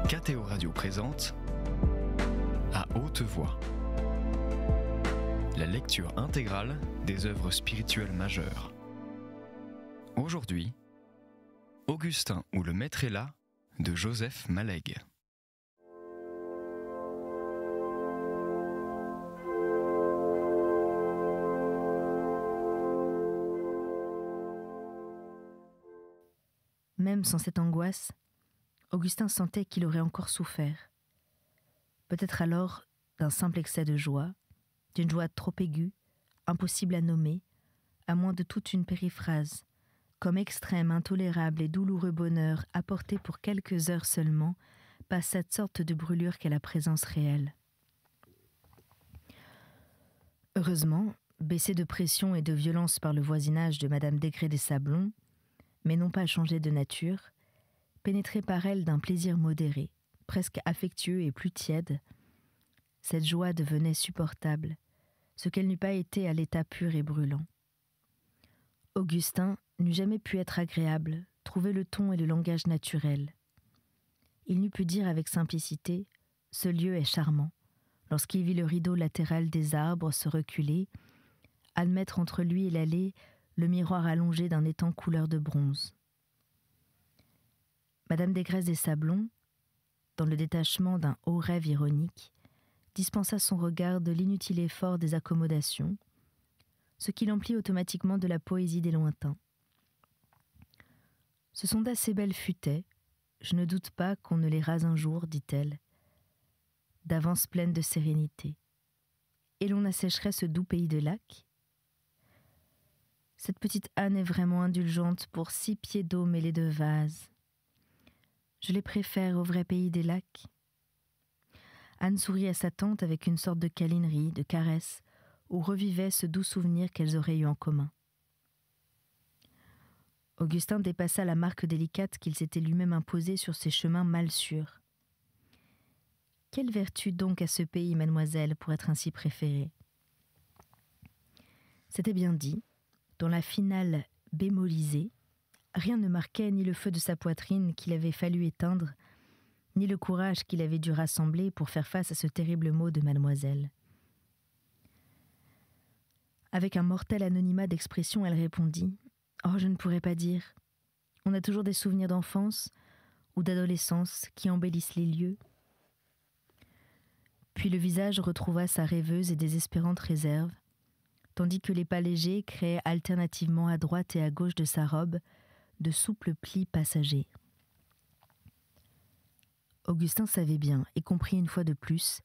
KTO Radio présente À haute voix, la lecture intégrale des œuvres spirituelles majeures. Aujourd'hui, Augustin ou le Maître est là de Joseph Malègue. Même sans cette angoisse, Augustin sentait qu'il aurait encore souffert. Peut-être alors d'un simple excès de joie, d'une joie trop aiguë, impossible à nommer, à moins de toute une périphrase, comme extrême, intolérable et douloureux bonheur apporté pour quelques heures seulement par cette sorte de brûlure qu'est la présence réelle. Heureusement, baissé de pression et de violence par le voisinage de Madame Desgrais des Sablons, mais non pas changé de nature, pénétré par elle d'un plaisir modéré, presque affectueux et plus tiède, cette joie devenait supportable, ce qu'elle n'eût pas été à l'état pur et brûlant. Augustin n'eût jamais pu être agréable, trouver le ton et le langage naturel. Il n'eût pu dire avec simplicité « Ce lieu est charmant » lorsqu'il vit le rideau latéral des arbres se reculer, admettre entre lui et l'allée le miroir allongé d'un étang couleur de bronze. Madame Desgrais des Sablons, dans le détachement d'un haut rêve ironique, dispensa son regard de l'inutile effort des accommodations, ce qui l'emplit automatiquement de la poésie des lointains. Ce sont d'assez belles futaies, je ne doute pas qu'on ne les rase un jour, dit-elle, d'avance pleine de sérénité. Et l'on assécherait ce doux pays de lacs. Cette petite Anne est vraiment indulgente pour 6 pieds d'eau mêlés de vase. Je les préfère au vrai pays des lacs. Anne sourit à sa tante avec une sorte de câlinerie, de caresse, où revivait ce doux souvenir qu'elles auraient eu en commun. Augustin dépassa la marque délicate qu'il s'était lui-même imposée sur ses chemins mal sûrs. Quelle vertu donc à ce pays, mademoiselle, pour être ainsi préférée ? C'était bien dit. Dans la finale bémolisée, rien ne marquait ni le feu de sa poitrine qu'il avait fallu éteindre, ni le courage qu'il avait dû rassembler pour faire face à ce terrible mot de mademoiselle. Avec un mortel anonymat d'expression, elle répondit « Oh, je ne pourrais pas dire. On a toujours des souvenirs d'enfance ou d'adolescence qui embellissent les lieux. » Puis le visage retrouva sa rêveuse et désespérante réserve, tandis que les pas légers créaient alternativement à droite et à gauche de sa robe de souples plis passagers. Augustin savait bien, et comprit une fois de plus,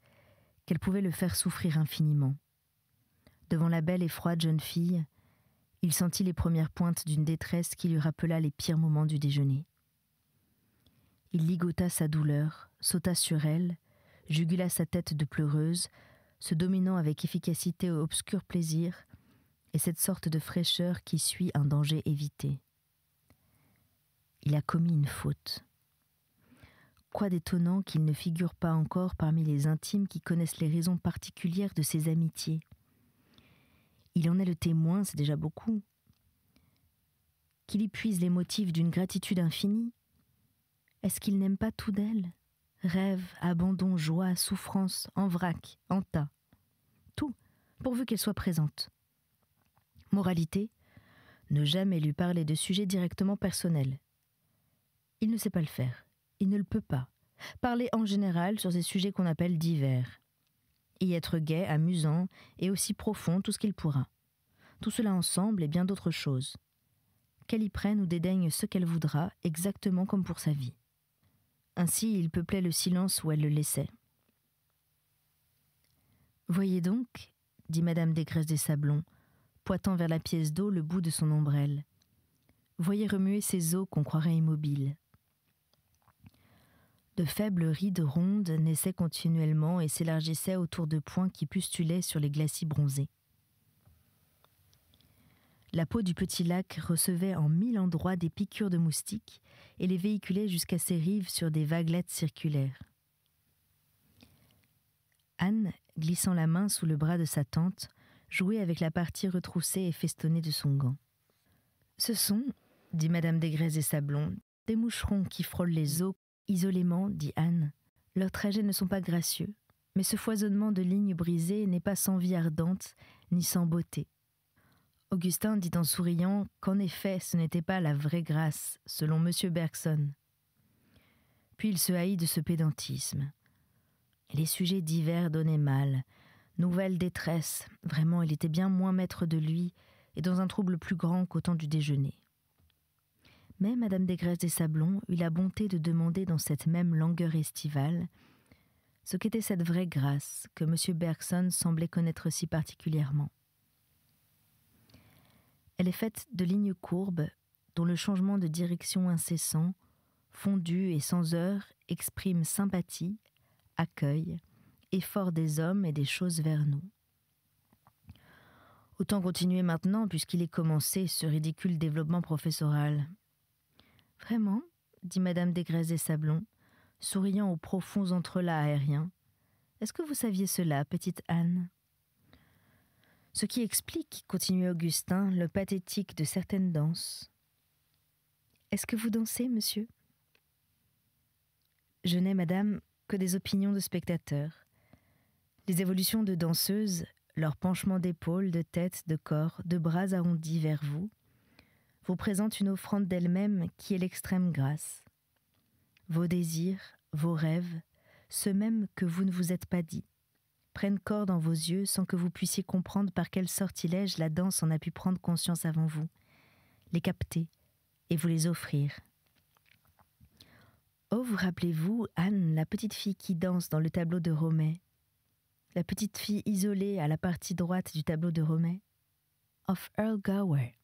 qu'elle pouvait le faire souffrir infiniment. Devant la belle et froide jeune fille, il sentit les premières pointes d'une détresse qui lui rappela les pires moments du déjeuner. Il ligota sa douleur, sauta sur elle, jugula sa tête de pleureuse, se dominant avec efficacité au obscur plaisir et cette sorte de fraîcheur qui suit un danger évité. Il a commis une faute. Quoi d'étonnant qu'il ne figure pas encore parmi les intimes qui connaissent les raisons particulières de ses amitiés. Il en est le témoin, c'est déjà beaucoup. Qu'il y puise les motifs d'une gratitude infinie. Est-ce qu'il n'aime pas tout d'elle ? Rêve, abandon, joie, souffrance, en vrac, en tas. Tout, pourvu qu'elle soit présente. Moralité, ne jamais lui parler de sujets directement personnels. Il ne sait pas le faire, il ne le peut pas. Parler en général sur ces sujets qu'on appelle divers. Y être gai, amusant et aussi profond tout ce qu'il pourra. Tout cela ensemble et bien d'autres choses. Qu'elle y prenne ou dédaigne ce qu'elle voudra, exactement comme pour sa vie. Ainsi, il peuplait le silence où elle le laissait. « Voyez donc, dit Madame Desgrais des Sablons, pointant vers la pièce d'eau le bout de son ombrelle. Voyez remuer ces eaux qu'on croirait immobiles. » De faibles rides rondes naissaient continuellement et s'élargissaient autour de points qui pustulaient sur les glacis bronzés. La peau du petit lac recevait en 1000 endroits des piqûres de moustiques et les véhiculait jusqu'à ses rives sur des vaguelettes circulaires. Anne, glissant la main sous le bras de sa tante, jouait avec la partie retroussée et festonnée de son gant. « Ce sont, dit Madame Desgrais des Sablons, des moucherons qui frôlent les eaux Isolément, dit Anne, leurs trajets ne sont pas gracieux, mais ce foisonnement de lignes brisées n'est pas sans vie ardente, ni sans beauté. Augustin dit en souriant qu'en effet ce n'était pas la vraie grâce, selon M. Bergson. Puis il se haït de ce pédantisme. Les sujets divers donnaient mal. Nouvelle détresse, vraiment il était bien moins maître de lui, et dans un trouble plus grand qu'au temps du déjeuner. Mais Madame Desgresses des Sablons eut la bonté de demander dans cette même langueur estivale ce qu'était cette vraie grâce que M. Bergson semblait connaître si particulièrement. Elle est faite de lignes courbes dont le changement de direction incessant, fondu et sans heure, exprime sympathie, accueil, effort des hommes et des choses vers nous. Autant continuer maintenant puisqu'il est commencé ce ridicule développement professoral. Vraiment, dit Madame Desgresses des Sablons, souriant aux profonds entrelacs aériens. Est-ce que vous saviez cela, petite Anne ? Ce qui explique, continuait Augustin, le pathétique de certaines danses. Est-ce que vous dansez, monsieur ? Je n'ai, madame, que des opinions de spectateurs. Les évolutions de danseuses, leurs penchements d'épaules, de tête, de corps, de bras arrondis vers vous présentent une offrande d'elle-même qui est l'extrême grâce. Vos désirs, vos rêves, ceux mêmes que vous ne vous êtes pas dit, prennent corps dans vos yeux sans que vous puissiez comprendre par quel sortilège la danse en a pu prendre conscience avant vous, les capter et vous les offrir. Oh, vous rappelez-vous, Anne, la petite fille qui danse dans le tableau de Romet, la petite fille isolée à la partie droite du tableau de Romet ? Of Earl Gower,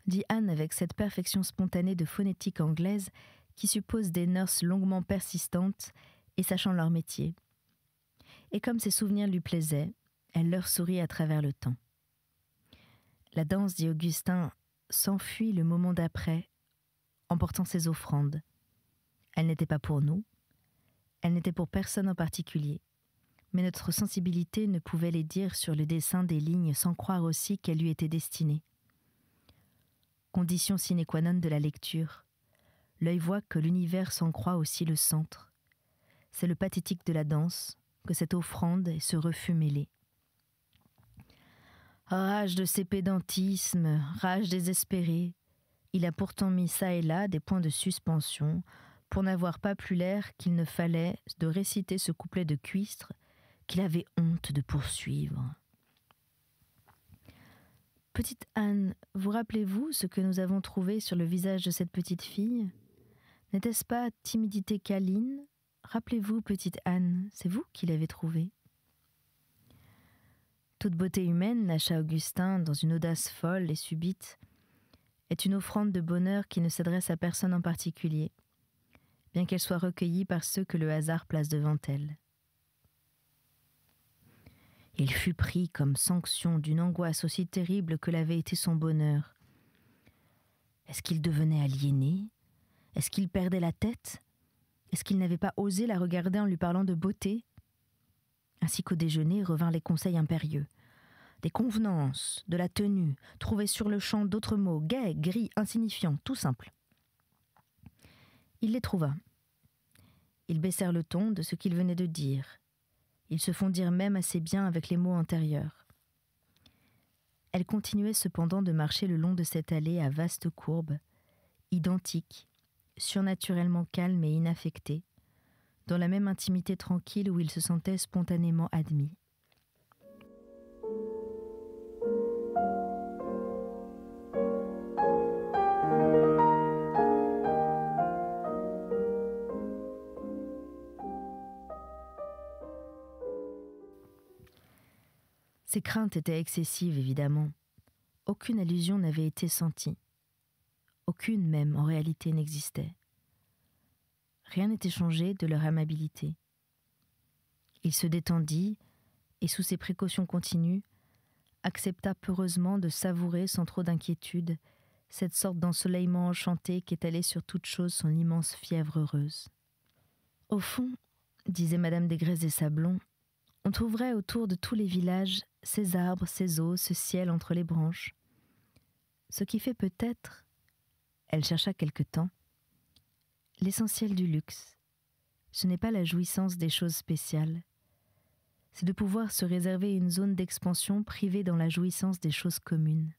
dit Anne avec cette perfection spontanée de phonétique anglaise qui suppose des nurses longuement persistantes et sachant leur métier. Et comme ses souvenirs lui plaisaient, elle leur sourit à travers le temps. La danse, dit Augustin, s'enfuit le moment d'après, emportant ses offrandes. Elle n'était pas pour nous, elle n'était pour personne en particulier, mais notre sensibilité ne pouvait les dire sur le dessin des lignes sans croire aussi qu'elle lui était destinée. Condition sine qua non de la lecture, l'œil voit que l'univers s'en croit aussi le centre. C'est le pathétique de la danse, que cette offrande et ce refus mêlés. Rage de ses pédantismes, rage désespérée, il a pourtant mis çà et là des points de suspension pour n'avoir pas plus l'air qu'il ne fallait de réciter ce couplet de cuistre qu'il avait honte de poursuivre. Petite Anne, vous rappelez-vous ce que nous avons trouvé sur le visage de cette petite fille ? N'était-ce pas timidité câline ? Rappelez-vous, petite Anne, c'est vous qui l'avez trouvée. Toute beauté humaine, lâcha Augustin dans une audace folle et subite, est une offrande de bonheur qui ne s'adresse à personne en particulier, bien qu'elle soit recueillie par ceux que le hasard place devant elle. Il fut pris comme sanction d'une angoisse aussi terrible que l'avait été son bonheur. Est-ce qu'il devenait aliéné ? Est-ce qu'il perdait la tête ? Est-ce qu'il n'avait pas osé la regarder en lui parlant de beauté ? Ainsi qu'au déjeuner revinrent les conseils impérieux. Des convenances, de la tenue, trouver sur le champ d'autres mots, gais, gris, insignifiants, tout simple. Il les trouva. Ils baissèrent le ton de ce qu'il venait de dire. Ils se fondirent même assez bien avec les mots antérieurs. Elle continuait cependant de marcher le long de cette allée à vastes courbes, identique, surnaturellement calme et inaffectée, dans la même intimité tranquille où il se sentait spontanément admis. Ses craintes étaient excessives, évidemment. Aucune allusion n'avait été sentie. Aucune même, en réalité, n'existait. Rien n'était changé de leur amabilité. Il se détendit et, sous ses précautions continues, accepta peureusement de savourer sans trop d'inquiétude cette sorte d'ensoleillement enchanté qu'étalait sur toute chose son immense fièvre heureuse. Au fond, disait Madame Desgresses des Sablons, on trouverait autour de tous les villages ces arbres, ces eaux, ce ciel entre les branches. Ce qui fait peut-être, elle chercha quelque temps, l'essentiel du luxe. ce n'est pas la jouissance des choses spéciales, c'est de pouvoir se réserver une zone d'expansion privée dans la jouissance des choses communes.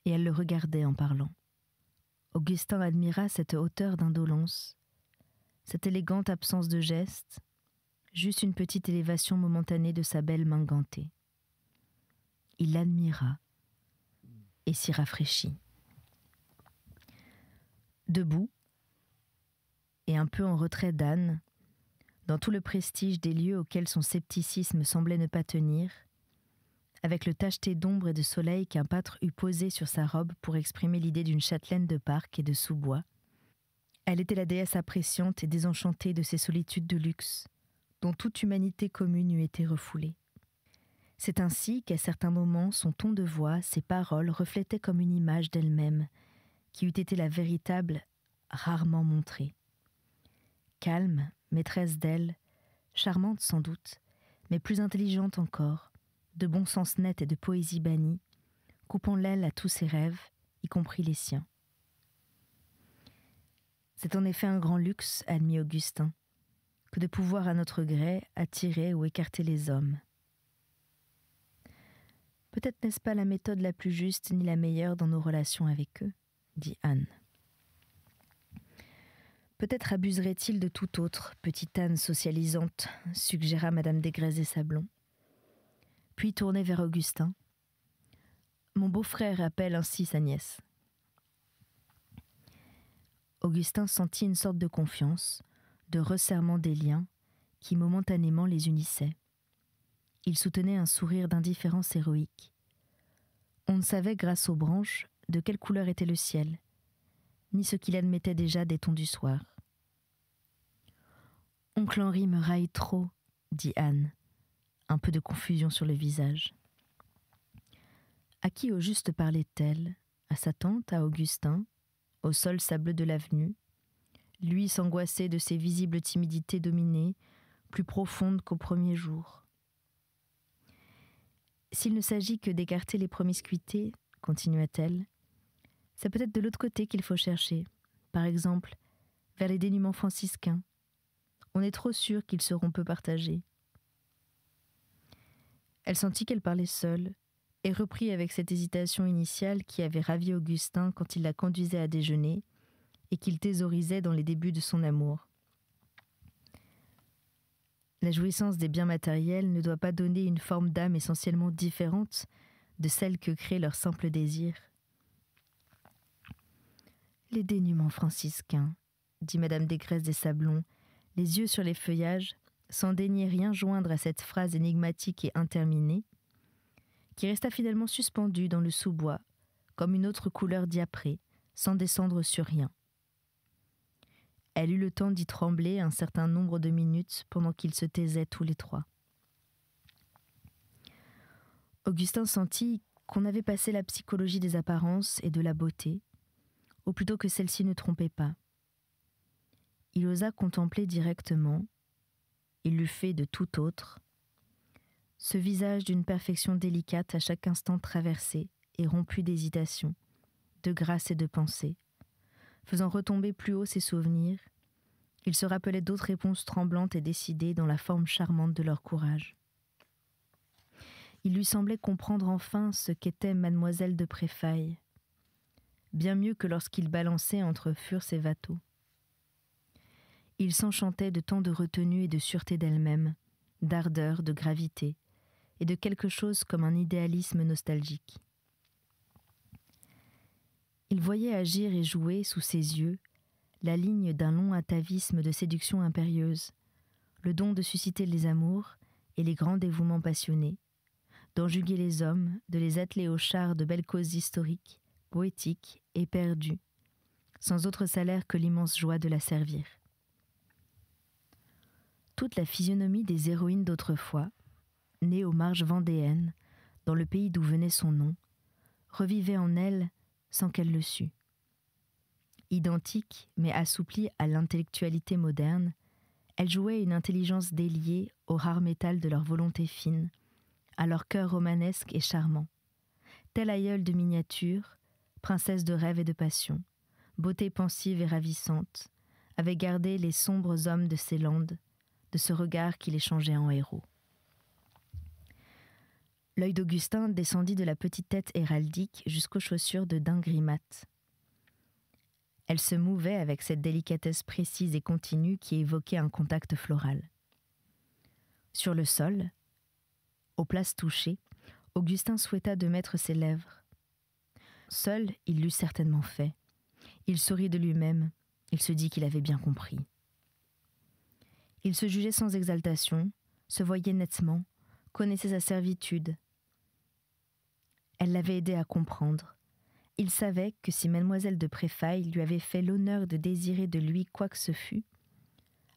Et elle le regardait en parlant. Augustin admira cette hauteur d'indolence, cette élégante absence de geste, juste une petite élévation momentanée de sa belle main gantée. Il l'admira et s'y rafraîchit. Debout, et un peu en retrait d'Anne, dans tout le prestige des lieux auxquels son scepticisme semblait ne pas tenir, avec le tacheté d'ombre et de soleil qu'un pâtre eût posé sur sa robe pour exprimer l'idée d'une châtelaine de parc et de sous-bois, elle était la déesse appréciante et désenchantée de ces solitudes de luxe, dont toute humanité commune eût été refoulée. C'est ainsi qu'à certains moments, son ton de voix, ses paroles reflétaient comme une image d'elle-même, qui eût été la véritable, rarement montrée. Calme, maîtresse d'elle, charmante sans doute, mais plus intelligente encore, de bon sens net et de poésie bannie, coupant l'aile à tous ses rêves, y compris les siens. C'est en effet un grand luxe, admit Augustin, que de pouvoir à notre gré attirer ou écarter les hommes. Peut-être n'est-ce pas la méthode la plus juste ni la meilleure dans nos relations avec eux, dit Anne. Peut-être abuserait-il de tout autre, petite Anne socialisante, suggéra Madame Desgrais et Sablon. Puis tournée vers Augustin. Mon beau-frère appelle ainsi sa nièce. Augustin sentit une sorte de confiance, de resserrement des liens qui momentanément les unissaient. Il soutenait un sourire d'indifférence héroïque. On ne savait, grâce aux branches, de quelle couleur était le ciel, ni ce qu'il admettait déjà des tons du soir. « Oncle Henri me raille trop, » dit Anne, un peu de confusion sur le visage. À qui au juste parlait-elle ? À sa tante, à Augustin, au sol sableux de l'avenue, lui s'angoissait de ses visibles timidités dominées, plus profondes qu'au premier jour. S'il ne s'agit que d'écarter les promiscuités, continua-t-elle, c'est peut-être de l'autre côté qu'il faut chercher, par exemple, vers les dénûments franciscains. On est trop sûr qu'ils seront peu partagés. Elle sentit qu'elle parlait seule, et reprit avec cette hésitation initiale qui avait ravi Augustin quand il la conduisait à déjeuner et qu'il thésaurisait dans les débuts de son amour. La jouissance des biens matériels ne doit pas donner une forme d'âme essentiellement différente de celle que crée leur simple désir. Les dénûments franciscains, dit Madame Desgrais des Sablons, les yeux sur les feuillages, sans daigner rien joindre à cette phrase énigmatique et interminée, qui resta finalement suspendue dans le sous-bois, comme une autre couleur diaprée, sans descendre sur rien. Elle eut le temps d'y trembler un certain nombre de minutes pendant qu'ils se taisaient tous les trois. Augustin sentit qu'on avait passé la psychologie des apparences et de la beauté, ou plutôt que celle-ci ne trompait pas. Il osa contempler directement, il l'eût fait de tout autre, ce visage d'une perfection délicate à chaque instant traversé et rompu d'hésitation, de grâce et de pensée. Faisant retomber plus haut ses souvenirs, il se rappelait d'autres réponses tremblantes et décidées dans la forme charmante de leur courage. Il lui semblait comprendre enfin ce qu'était mademoiselle de Préfaille, bien mieux que lorsqu'il balançait entre Furs et Watteau. Il s'enchantait de tant de retenue et de sûreté d'elle-même, d'ardeur, de gravité, et de quelque chose comme un idéalisme nostalgique. Il voyait agir et jouer sous ses yeux la ligne d'un long atavisme de séduction impérieuse, le don de susciter les amours et les grands dévouements passionnés, d'enjuguer les hommes, de les atteler aux chars de belles causes historiques, poétiques et perdues, sans autre salaire que l'immense joie de la servir. Toute la physionomie des héroïnes d'autrefois, nées aux marges vendéennes, dans le pays d'où venait son nom, revivait en elle sans qu'elle le sût. Identique, mais assouplie à l'intellectualité moderne, elle jouait une intelligence déliée au rare métal de leur volonté fine, à leur cœur romanesque et charmant. Telle aïeule de miniature, princesse de rêve et de passion, beauté pensive et ravissante, avait gardé les sombres hommes de ces landes, de ce regard qui les changeait en héros. L'œil d'Augustin descendit de la petite tête héraldique jusqu'aux chaussures de daim gris mat. Elle se mouvait avec cette délicatesse précise et continue qui évoquait un contact floral. Sur le sol, aux places touchées, Augustin souhaita de mettre ses lèvres. Seul, il l'eût certainement fait. Il sourit de lui-même, il se dit qu'il avait bien compris. Il se jugeait sans exaltation, se voyait nettement, connaissait sa servitude. Elle l'avait aidé à comprendre. Il savait que si mademoiselle de Préfailles lui avait fait l'honneur de désirer de lui quoi que ce fût,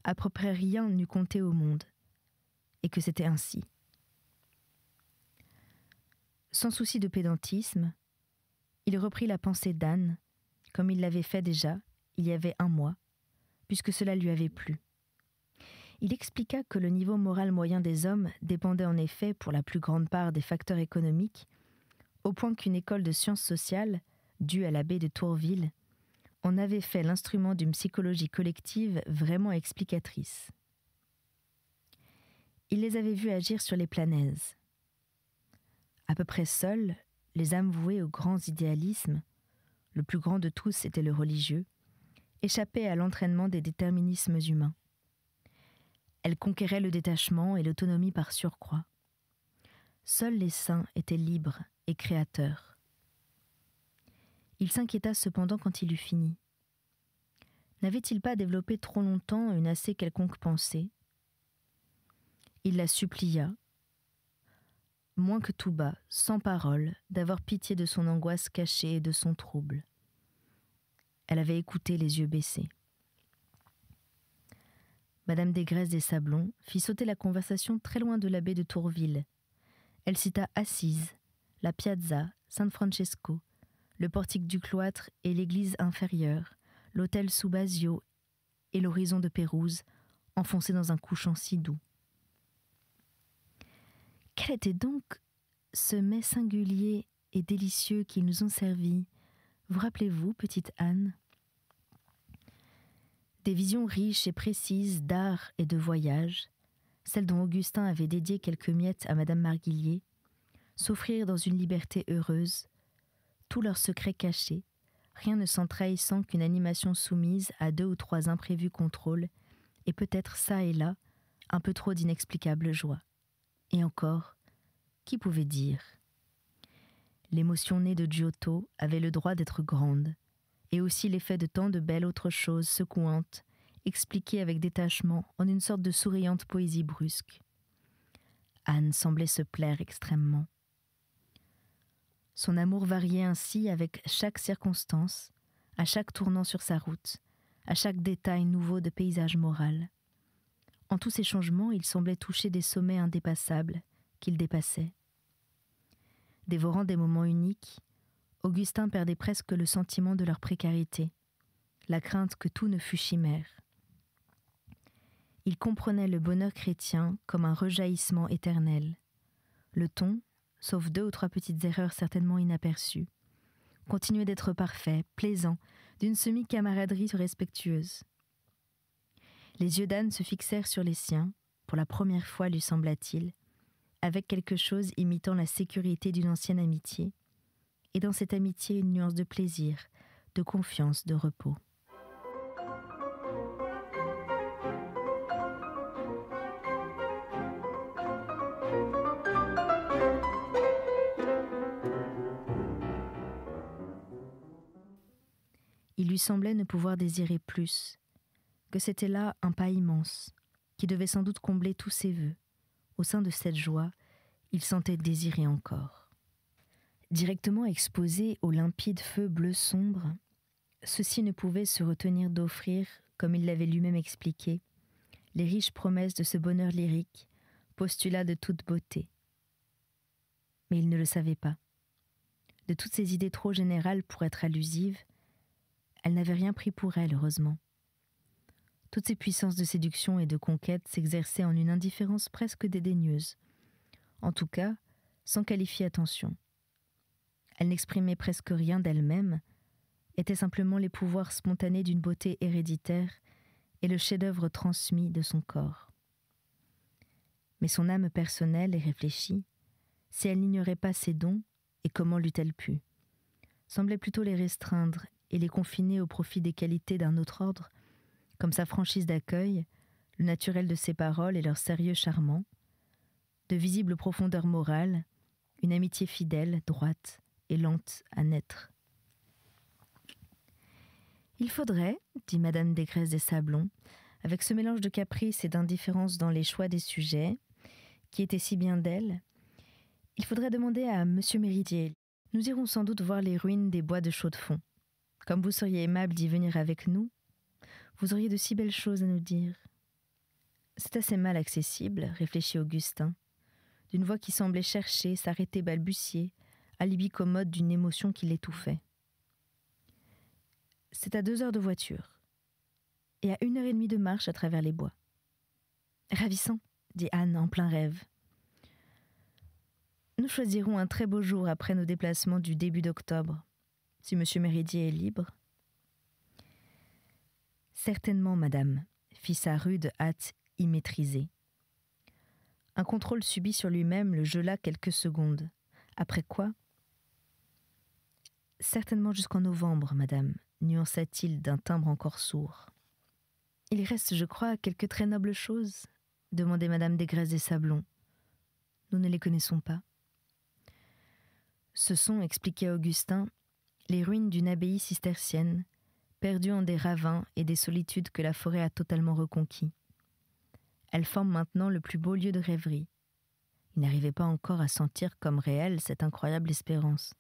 à peu près rien n'eût compté au monde, et que c'était ainsi. Sans souci de pédantisme, il reprit la pensée d'Anne, comme il l'avait fait déjà, il y avait 1 mois, puisque cela lui avait plu. Il expliqua que le niveau moral moyen des hommes dépendait en effet pour la plus grande part des facteurs économiques, au point qu'une école de sciences sociales, due à l'abbé de Tourville, en avait fait l'instrument d'une psychologie collective vraiment explicatrice. Il les avait vus agir sur les planèzes. À peu près seuls, les âmes vouées aux grands idéalismes, le plus grand de tous était le religieux, échappaient à l'entraînement des déterminismes humains. Elles conquéraient le détachement et l'autonomie par surcroît. Seuls les saints étaient libres et créateurs. Il s'inquiéta cependant quand il eut fini. N'avait-il pas développé trop longtemps une assez quelconque pensée ? Il la supplia, moins que tout bas, sans parole, d'avoir pitié de son angoisse cachée et de son trouble. Elle avait écouté les yeux baissés. Madame Desgraisses des Sablons fit sauter la conversation très loin de l'abbé de Tourville. Elle cita Assise, la Piazza, San Francesco, le portique du cloître et l'église inférieure, l'hôtel sous Basio et l'horizon de Pérouse, enfoncé dans un couchant si doux. Quel était donc ce mets singulier et délicieux qu'ils nous ont servi ? Vous rappelez-vous, petite Anne ? Des visions riches et précises d'art et de voyage, celles dont Augustin avait dédié quelques miettes à Madame Marguillier, s'offrir dans une liberté heureuse, tous leurs secrets cachés, rien ne s'en trahissant qu'une animation soumise à 2 ou 3 imprévus contrôles, et peut-être çà et là, un peu trop d'inexplicables joies. Et encore, qui pouvait dire ? L'émotion née de Giotto avait le droit d'être grande, et aussi l'effet de tant de belles autres choses secouantes, expliquées avec détachement en une sorte de souriante poésie brusque. Anne semblait se plaire extrêmement. Son amour variait ainsi avec chaque circonstance, à chaque tournant sur sa route, à chaque détail nouveau de paysage moral. En tous ces changements, il semblait toucher des sommets indépassables qu'il dépassait. Dévorant des moments uniques, Augustin perdait presque le sentiment de leur précarité, la crainte que tout ne fût chimère. Il comprenait le bonheur chrétien comme un rejaillissement éternel. Le ton, sauf 2 ou 3 petites erreurs certainement inaperçues, continuait d'être parfait, plaisant, d'une semi-camaraderie respectueuse. Les yeux d'Anne se fixèrent sur les siens, pour la première fois lui sembla-t-il, avec quelque chose imitant la sécurité d'une ancienne amitié, et dans cette amitié une nuance de plaisir, de confiance, de repos. Il lui semblait ne pouvoir désirer plus, que c'était là un pas immense, qui devait sans doute combler tous ses vœux. Au sein de cette joie, il sentait désirer encore. Directement exposé au limpide feu bleu sombre, ceux-ci ne pouvaient se retenir d'offrir, comme il l'avait lui-même expliqué, les riches promesses de ce bonheur lyrique, postulat de toute beauté. Mais il ne le savait pas. De toutes ces idées trop générales pour être allusives, elle n'avait rien pris pour elle, heureusement. Toutes ces puissances de séduction et de conquête s'exerçaient en une indifférence presque dédaigneuse, en tout cas, sans qualifier attention. Elle n'exprimait presque rien d'elle-même, était simplement les pouvoirs spontanés d'une beauté héréditaire et le chef-d'œuvre transmis de son corps. Mais son âme personnelle et réfléchie, si elle n'ignorait pas ses dons, et comment l'eût-elle pu, semblait plutôt les restreindre et les confiner au profit des qualités d'un autre ordre, comme sa franchise d'accueil, le naturel de ses paroles et leur sérieux charmant, de visibles profondeurs morales, une amitié fidèle, droite et lente à naître. Il faudrait, dit Madame Desgresses des Sablons, avec ce mélange de caprice et d'indifférence dans les choix des sujets, qui était si bien d'elle, il faudrait demander à Monsieur Méridier. Nous irons sans doute voir les ruines des bois de Chaux-de-Fonds. Comme vous seriez aimable d'y venir avec nous, vous auriez de si belles choses à nous dire. C'est assez mal accessible, réfléchit Augustin, d'une voix qui semblait chercher, s'arrêter, balbutier, alibi commode d'une émotion qui l'étouffait. C'est à 2 heures de voiture, et à 1 heure et demie de marche à travers les bois. Ravissant, dit Anne en plein rêve. Nous choisirons un très beau jour après nos déplacements du début d'octobre, si Monsieur Méridier est libre. Certainement, madame, fit sa rude hâte immaîtrisée. Un contrôle subit sur lui-même le gela quelques secondes. Après quoi ? Certainement jusqu'en novembre, madame, nuança-t-il d'un timbre encore sourd. Il reste, je crois, quelques très nobles choses, demandait Madame Desgresses des Sablons. Nous ne les connaissons pas. Ce sont, expliquait Augustin, les ruines d'une abbaye cistercienne, perdue en des ravins et des solitudes que la forêt a totalement reconquis. Elles forment maintenant le plus beau lieu de rêverie. Il n'arrivait pas encore à sentir comme réelle cette incroyable espérance.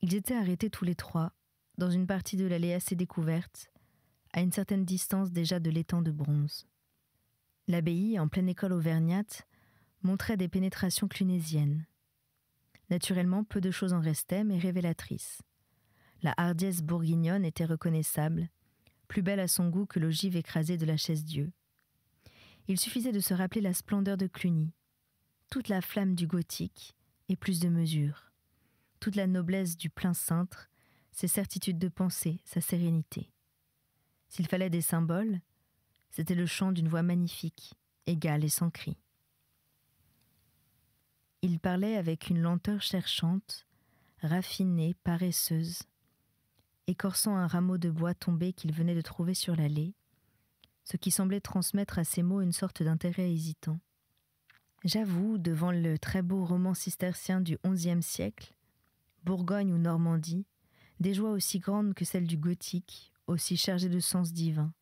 Ils étaient arrêtés tous les 3, dans une partie de l'allée assez découverte, à une certaine distance déjà de l'étang de bronze. L'abbaye, en pleine école auvergnate, montrait des pénétrations clunésiennes. Naturellement, peu de choses en restaient, mais révélatrices. La hardiesse bourguignonne était reconnaissable, plus belle à son goût que l'ogive écrasée de la Chaise-Dieu. Il suffisait de se rappeler la splendeur de Cluny, toute la flamme du gothique et plus de mesure, toute la noblesse du plein cintre, ses certitudes de pensée, sa sérénité. S'il fallait des symboles, c'était le chant d'une voix magnifique, égale et sans cri. Il parlait avec une lenteur cherchante, raffinée, paresseuse, écorçant un rameau de bois tombé qu'il venait de trouver sur l'allée, ce qui semblait transmettre à ses mots une sorte d'intérêt hésitant. J'avoue, devant le très beau roman cistercien du XIe siècle, Bourgogne ou Normandie, des joies aussi grandes que celles du gothique, aussi chargées de sens divin.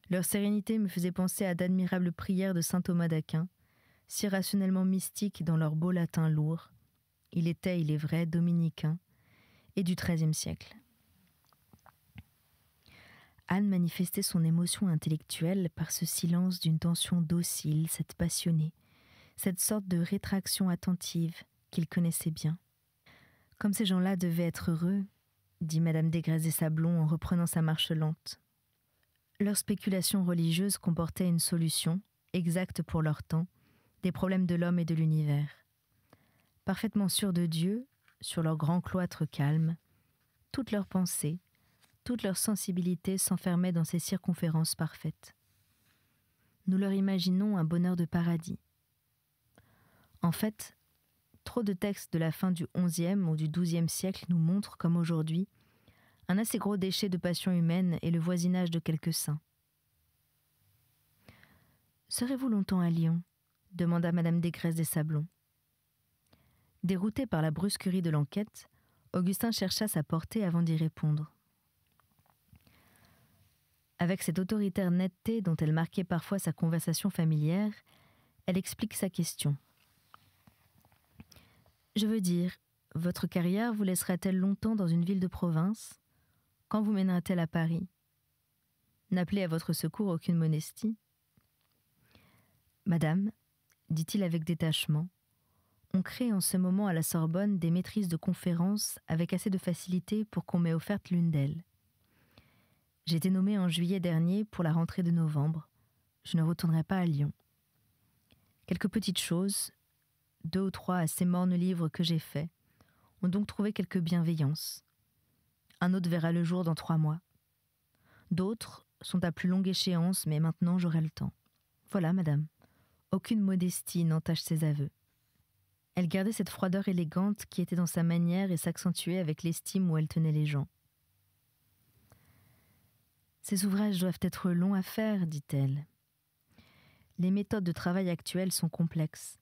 Leur sérénité me faisait penser à d'admirables prières de saint Thomas d'Aquin, si rationnellement mystiques dans leur beau latin lourd. Il était, il est vrai, dominicain, et du XIIIe siècle. Anne manifestait son émotion intellectuelle par ce silence d'une tension docile, cette passionnée, cette sorte de rétraction attentive qu'il connaissait bien. Comme ces gens-là devaient être heureux, dit Madame Desgresses des Sablons en reprenant sa marche lente. Leur spéculation religieuse comportait une solution, exacte pour leur temps, des problèmes de l'homme et de l'univers. Parfaitement sûrs de Dieu, sur leur grand cloître calme, toutes leurs pensées, toute leur sensibilité s'enfermait dans ces circonférences parfaites. Nous leur imaginons un bonheur de paradis. En fait, trop de textes de la fin du XIe ou du XIIe siècle nous montrent, comme aujourd'hui, un assez gros déchet de passion humaine et le voisinage de quelques saints. « Serez-vous longtemps à Lyon ?» demanda Madame Desgresses des Sablons. Dérouté par la brusquerie de l'enquête, Augustin chercha sa portée avant d'y répondre. Avec cette autoritaire netteté dont elle marquait parfois sa conversation familière, elle explique sa question. « Je veux dire, votre carrière vous laissera-t-elle longtemps dans une ville de province ? Quand vous mènera-t-elle à Paris ? N'appelez à votre secours aucune modestie. » « Madame, dit-il avec détachement, on crée en ce moment à la Sorbonne des maîtrises de conférences avec assez de facilité pour qu'on m'ait offerte l'une d'elles. J'ai été nommée en juillet dernier pour la rentrée de novembre. Je ne retournerai pas à Lyon. Quelques petites choses, 2 ou 3 assez mornes livres que j'ai faits, ont donc trouvé quelque bienveillance. Un autre verra le jour dans 3 mois. D'autres sont à plus longue échéance, mais maintenant j'aurai le temps. Voilà, madame. Aucune modestie n'entache ses aveux. Elle gardait cette froideur élégante qui était dans sa manière et s'accentuait avec l'estime où elle tenait les gens. Ces ouvrages doivent être longs à faire, dit-elle. Les méthodes de travail actuelles sont complexes.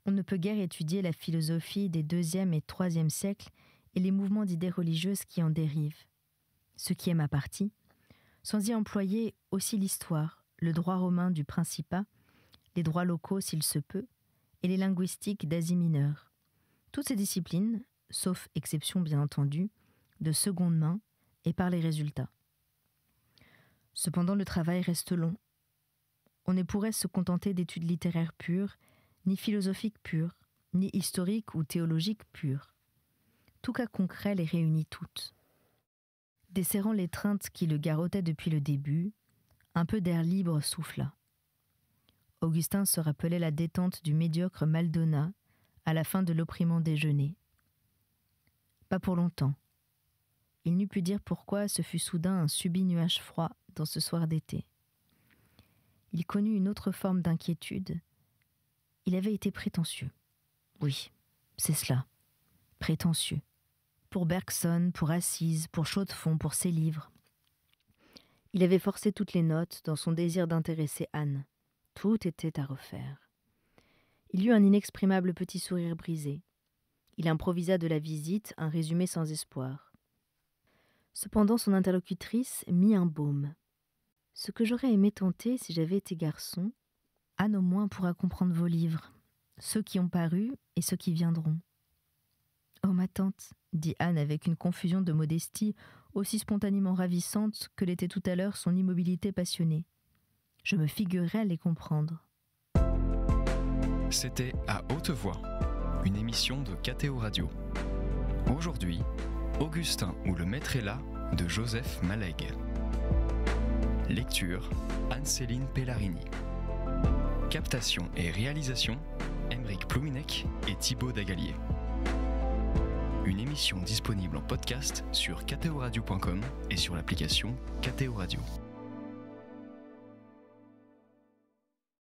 On ne peut guère étudier la philosophie des 2e et 3e siècles et les mouvements d'idées religieuses qui en dérivent, ce qui est ma partie, sans y employer aussi l'histoire, le droit romain du Principat, les droits locaux s'il se peut, et les linguistiques d'Asie mineure. Toutes ces disciplines, sauf exception bien entendu, de seconde main et par les résultats. Cependant, le travail reste long. On ne pourrait se contenter d'études littéraires pures, ni philosophiques pures, ni historiques ou théologiques pures. Tout cas concret les réunit toutes. Desserrant l'étreinte qui le garrottait depuis le début, un peu d'air libre souffla. Augustin se rappelait la détente du médiocre Maldona à la fin de l'opprimant déjeuner. Pas pour longtemps. Il n'eût pu dire pourquoi ce fut soudain un subit nuage froid dans ce soir d'été. Il connut une autre forme d'inquiétude. Il avait été prétentieux. Oui, c'est cela. Prétentieux. Pour Bergson, pour Assise, pour Chaux-de-Fonds, pour ses livres. Il avait forcé toutes les notes dans son désir d'intéresser Anne. Tout était à refaire. Il eut un inexprimable petit sourire brisé. Il improvisa de la visite un résumé sans espoir. Cependant, son interlocutrice mit un baume. Ce que j'aurais aimé tenter si j'avais été garçon, Anne au moins pourra comprendre vos livres, ceux qui ont paru et ceux qui viendront. « Oh, ma tante !» dit Anne avec une confusion de modestie aussi spontanément ravissante que l'était tout à l'heure son immobilité passionnée. Je me figurerais les comprendre. C'était À haute voix, une émission de KTO Radio. Aujourd'hui, Augustin ou le maître est là de Joseph Malègue. Lecture, Anne-Céline Pellarini. Captation et réalisation, Aymeric Plouminec et Thibaut Dagalier. Une émission disponible en podcast sur ktoradio.com et sur l'application KTO Radio.